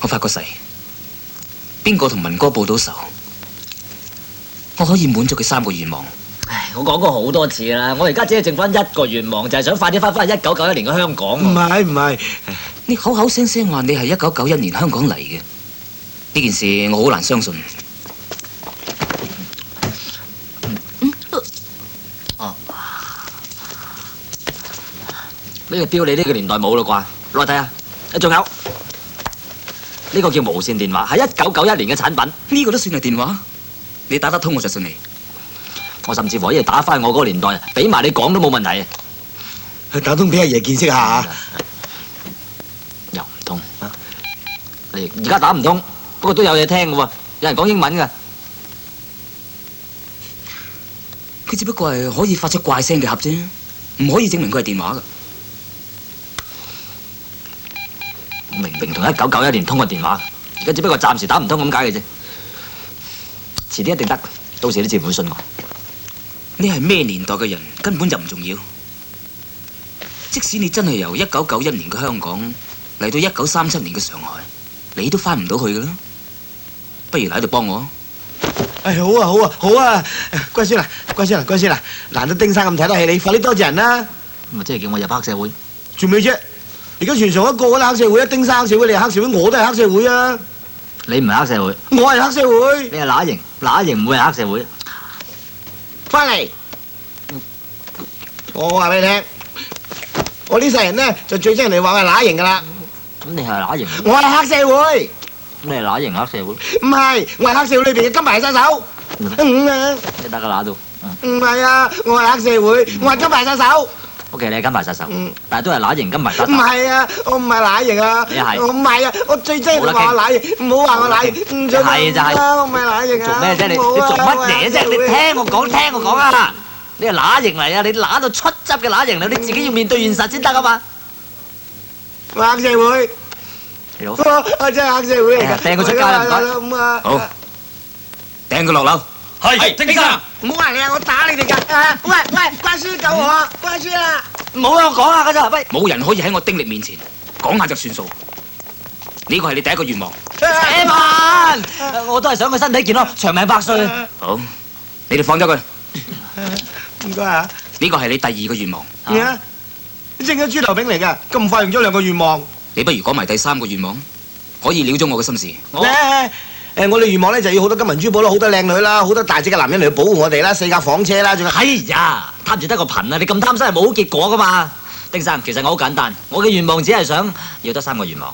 我發個誓，邊個同文哥報到仇，我可以滿足佢3個願望。唉，我講過好多次啦，我而家只係剩翻1個願望，就係想快啲翻1991年嘅香港。唔係，你口口聲聲話你係1991年香港嚟嘅，呢件事我好難相信。呢個錶你呢個年代冇啦啩？攞嚟睇下。仲有呢個叫無線電話，係1991年嘅產品。呢個都算係電話？你打得通我就信你。我甚至乎可以打翻我嗰個年代，俾埋你講都冇問題。去打通俾阿爺見識下。又唔通啊？你而家打唔通，不過都有嘢聽嘅喎，有人講英文㗎。佢只不過係可以發出怪聲嘅盒啫，唔可以證明佢係電話㗎。我明明同1991年通過電話，而家只不過暫時打唔通咁解嘅啫。遲啲一定得，到時你自然會信我。你係咩年代嘅人根本就唔重要。即使你真係由1991年嘅香港嚟到1937年嘅上海，你都翻唔到去㗎啦。不如喺度幫我。好啊，乖孫啊，難得丁生咁睇得起你，快啲多謝人啦。咪即係叫我入黑社會？做咩啫？而家全場一個都係黑社會啊！丁生黑社會，你係黑社會，我都係黑社會啊！你唔係黑社會，我係黑社會。你係乸型，乸型唔會係黑社會。翻嚟，我話俾你聽，我呢世人呢就最憎人哋話我係乸型噶啦。咁你係乸型？我係黑社會。你係乸型黑社會？唔係，我係黑社會裏邊嘅金牌殺手。你得個乸度。唔係啊，我係黑社會，我係金牌殺手。O.K. 你係金牌殺手，但係都係乸型金牌殺手。唔係啊，我唔係乸型啊。你係？我唔係啊，我最憎人哋話我乸型，唔好話我乸型。唔准係就係。我唔係乸型啊。做咩啫？你做乜嘢啫？你聽我講啊！你係乸型嚟啊！你乸到出汁嘅乸型嚟，你自己要面對現實先得啊嘛！我黑社會。你好。我真係黑社會嚟㗎。掟佢出街啦，唔該。好，掟佢落樓。係，丁生。唔好話你啊！我打你哋㗎！喂，乖孫救我啊！乖孫啊！唔好啊！我講下㗎咋，喂！冇人可以喺我丁力面前講下就算數。呢個係你第一個願望。且慢，我都係想佢身體健康，長命百歲。好，你哋放咗佢。唔該啊！呢個係你第2個願望。咩啊？你整咗豬頭餅嚟㗎，咁快用咗2個願望。你不如講埋第3個願望，可以了咗我嘅心事。我哋願望咧就要好多金銀珠寶啦，好多靚女啦，好多大隻嘅男人嚟保護我哋啦，4架房車啦，仲有。哎呀，貪住得個貧啊！你咁貪心係冇好結果噶嘛，丁生。其實我好簡單，我嘅願望只係想要得3個願望。